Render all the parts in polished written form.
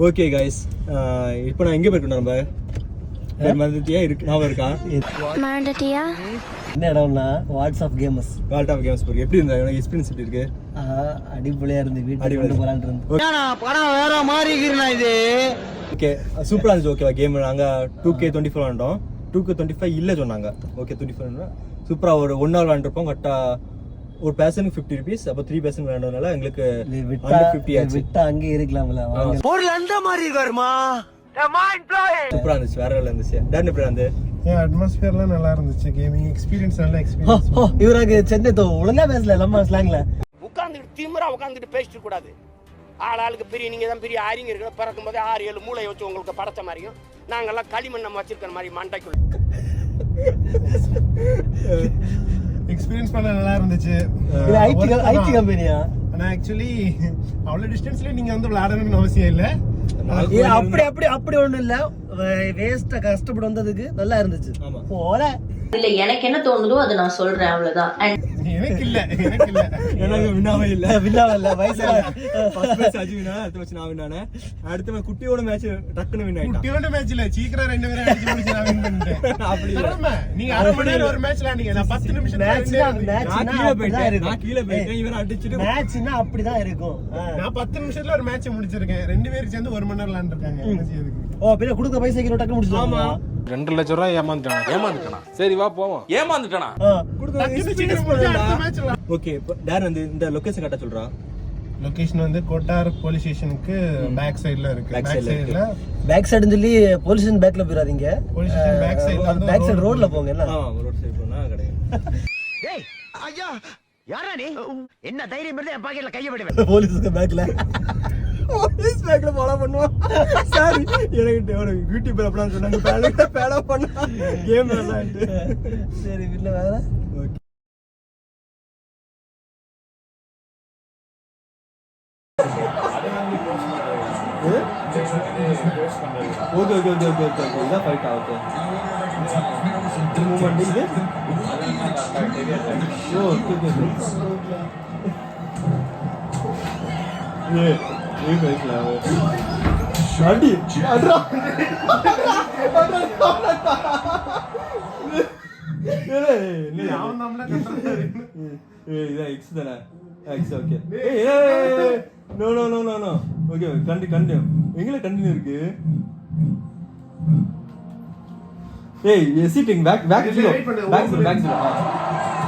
Okay guys, இப்போ நான் எங்கே போயிருக்கோம்? நம்ம மறந்துட்டியா? இருக்கு ஞாபகம் இருக்கா? மறந்துட்டியா? என்ன இடம்னா வாட்ஸ்அப் கேமஸ் போயிருக்கு. எப்படி இருந்தா எக்ஸ்பீரியன்ஸ்? எப்படி இருக்கு? அடிப்படையா இருந்து வீட்டுக்கு கொண்டு போலான்னு இருந்து படம் வேற மாதிரி இது. ஓகே, சூப்பராக இருந்துச்சு. ஓகேவா கேம்? நாங்கள் 2K24 விளாண்டோம். 2K25 இல்லை சொன்னாங்க. ஓகே 24 சூப்பராக ஒரு 1 hour விளாண்டுருப்போம். கரெக்டாக ஒரு பேர்சனுக்கு 50 rupees. அப்போ 3 person விளையாடுறதுனால எங்களுக்கு 150 ஆச்சு. விட்டா அங்கே இருக்கலாம்ல. ஒரு அந்த மாதிரி இருக்காருமா. சூப்பரா இருந்துச்சு, வேற லெவல்ல இருந்துச்சு. டேன் எப்படி இருந்து? அட்மாஸ்பியர்லாம் நல்லா இருந்துச்சு. கேமிங் எக்ஸ்பீரியன்ஸ் நல்ல எக்ஸ்பீரியன்ஸ். இவராக சென்னை ஒழுங்கா பேசல நம்ம ஸ்லாங்ல. உட்காந்துட்டு திமிரா உட்காந்துட்டு பேசிட்டு கூடாது. ஆளுக்கு பெரிய நீங்க தான் பெரிய அறிஞர்கள். பிறக்கும் போதே 6-7 மூளை வச்சு உங்களுக்கு படைச்ச மாதிரியும் நாங்கெல்லாம் களிமண் நம்ம வச்சிருக்கிற மாதிரி மண்டைக்குள்ள எக்ஸ்பீரியன்ஸ் பண்ண நல்லா இருந்துச்சு. ஐடி கம்பெனியா? ஆனா ஆக்சுவலி அவ்வளவு டிஸ்டன்ஸ்ல நீங்க வந்து விளையாடணும்னு அவசியம் இல்ல. அப்படி ஒண்ணும் இல்ல. வேஸ்டா கஷ்டப்பட்டு வந்ததுக்கு நல்லா இருந்துச்சு. போல இல்ல, எனக்கு என்ன தோணுதோ அதை நான் சொல்றேன், அவ்வளவுதான். எனக்கு இல்ல எனக்கு வினாவே இல்ல. வயசுல ஃபர்ஸ்ட் மேட்ச் அஜி வினா, அடுத்த மேட்ச் நான் வினானே. அடுத்த மேட்ச் குட்டியோட மேட்ச் டக்குன்னு வின் ஆயிட்டான். குட்டியோட மேட்ச்ல சீக்கிரம் 2 பேரும் அடிச்சு முடிச்சு நான் வின் பண்ணிட்டேன். அப்படி இல்ல. நீங்க அரை மணி நேரம் ஒரு மேட்ச் விளையாண்டீங்க. நான் 10 நிமிஷம் நான் கீழ போயிட்டேன். இவன் அடிச்சிட்டு மேட்ச்னா அப்படிதான் இருக்கும். நான் 10 நிமிஷத்துல ஒரு மேட்ச் முடிச்சிருக்கேன். 2 பேரும் சேர்ந்து 1 மணி நேரம் விளையாண்டுருக்காங்க. என்ன செய்யறதுக்கு? ஓ பின்ன கொடுத்த பைசா கிலோ டக்கு முடிச்சு. ஆமா 2 லட்சம் ரூபாய் ஏமாந்துட்டானா? சரி வா போவோம். ஏமாந்துட்டானா? ஓகே, டேன் வந்து இந்த லொகேஷன் கரெக்ட்டா சொல்றா. லொகேஷன் வந்து கோட்டார் போலீஸ் ஸ்டேஷனுக்கு பேக் சைடுல இருக்கு. பேக் சைடுன்னு சொல்லி போலீஸ் ஸ்டேஷன் பேக்ல போயிடாதீங்க. போலீஸ் ஸ்டேஷன் பேக் சைடுல அந்த பேக் சைடு ரோட்ல போங்க. எல்லாம் ரோட் சைடு போனா கிடையாது. டேய் ஐயா, யாரா நீ? என்ன தைரியம் இருந்தா என் பாக்கெட்ல கைய விடுவேன். போலீஸ்க்கு பேக்ல ஃபாலோ பண்ணுவான். சாரி, எனக்கு ஒரு யூடியூப்ல அப்பலாம் சொன்னாங்க. பேலா பண்ணா கேம் விளையாண்டு. சரி இல்ல வேற. ஓகே இதான் ஃபைட் ஆகுது. மூவ்மெண்ட் இது. ஏ பேசல அடி அட்ரா நீ அவன் நம்மள கண்ட்ரோல் இது எக்ஸ் தானே. X okay. No okay continue. எங்கல கண்டினியூ இருக்கு? ஏய் சிட்டிங் பேக் ஜீரோ.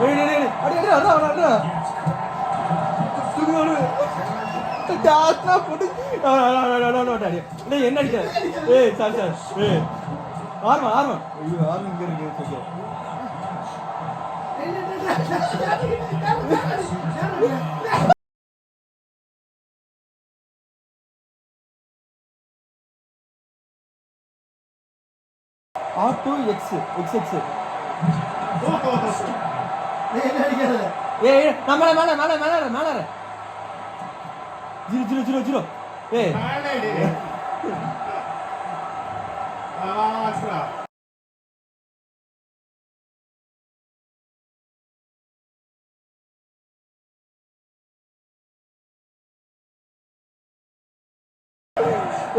ஏய் அடி அடடா சுகுரு டாஸ்னா போடு. டேய் என்ன அடிச்ச? ஏய் சார் ஏய் ஆர்மா ஐயோ ஆர்மா இங்க இருக்கு. R2X ஏய் நம்ம மேல 0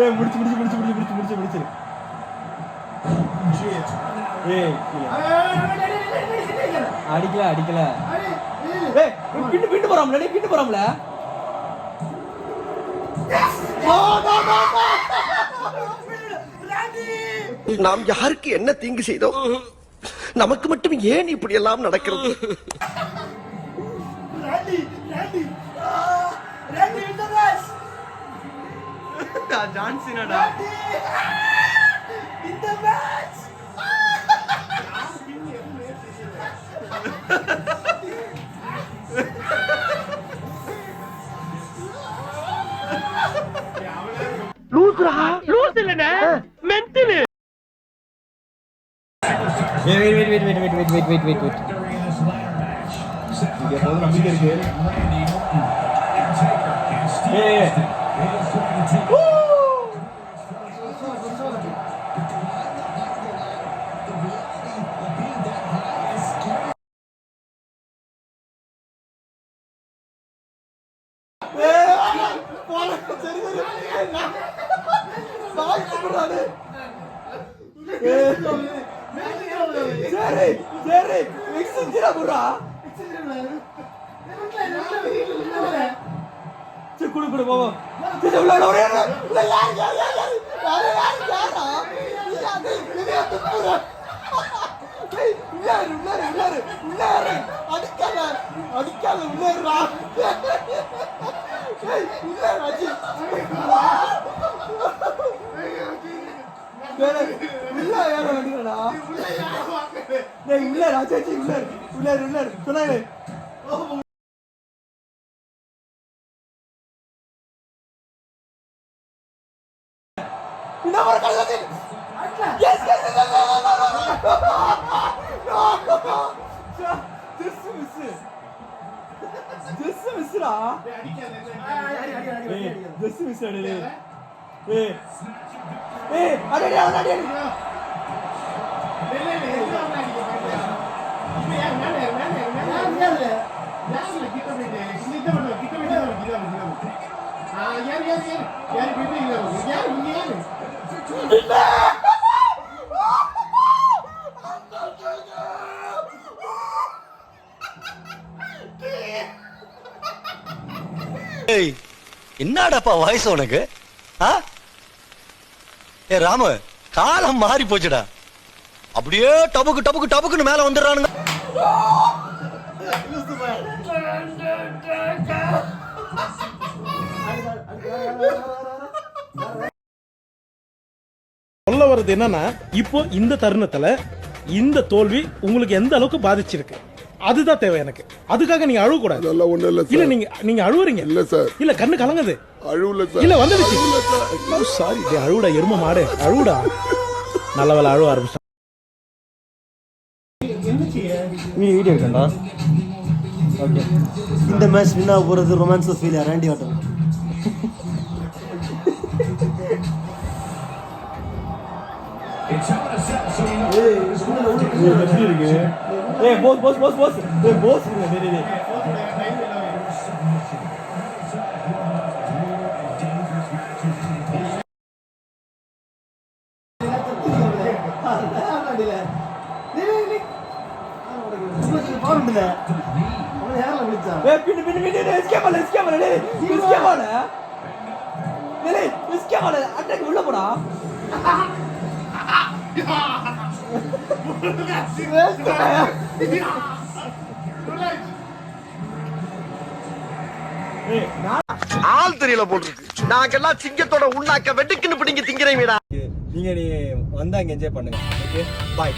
ஏய் முடிச்சு ஏய் அடிக்கல ஏய் பின்னு போறாம்ல. நாம் யாருக்கு என்ன தீங்கு செய்தோம்? நமக்கு மட்டும் ஏன் இப்படி எல்லாம் நடக்கிறது? ஜான்சினாடா இந்த மேட்ச். லூஸ் இல்லனே மென்டல். வெயிட் இங்க போது நம்பிக்கை இருக்கு. ஏய் சரி சரி சரி மிக்ஸ் ஜீரா புரா சரி குடு குடு போவோ சரி உள்ள ஒரே உள்ள யார் உள்ளாரு அடிக்காத உள்ளாருடா உள்ளாரு உள்ள யார வண்டிடா டேய் உள்ளாரு ஆச்சி உள்ளாரு சொன்னாரு இன்னா வர கல்லதி எஸ் Just மிஸ்ரா just மிஸ் அடே அடே என்னடாப்பா வயசு உனக்கு? ஏ ராமு, காலம் மாறி போச்சுடா. அப்படியே டபுக்குன்னு மேல வந்துடுறானுங்க. சொல்ல வர்றது என்னன்னா, இப்போ இந்த தருணத்துல இந்த தோல்வி உங்களுக்கு எந்த அளவுக்கு பாதிச்சிருக்கு அதுதான் தேவை எனக்கு. அதுக்காக நீங்க அழுவ கூடாது. அதெல்லாம் ஒண்ணு இல்ல இல்ல சார். நீங்க அழுவுறீங்க. இல்ல சார். இல்ல கண்ணு கலங்குது. அழுவல சார். இல்ல வந்துடுச்சு. சாரி டே, அழுவுடா எரும மாடு, அழுவுடா. நல்ல வேலை அழுவ ஆரம்பிச்சா. வீடியோ எடுக்கண்டா. ஓகே. இந்த மேட்ச் வின் ஆக போறது ரொமான்ஸ் ஃபீல் ராண்டி ஆட்டம். ஏய் போஸ் ஏய் போஸ் டேய் அட்டக்கு உள்ள போடா. ஆள் தெரியல போட்டுருக்கு. நாங்கெல்லாம் சிங்கத்தோட உண்ணாக்க வெட்டுக்குன்னு பிடிங்க திங்கிறீங்கடா. நீங்க வந்தா இங்க என்ஜாய் பண்ணுங்க. Okay bye.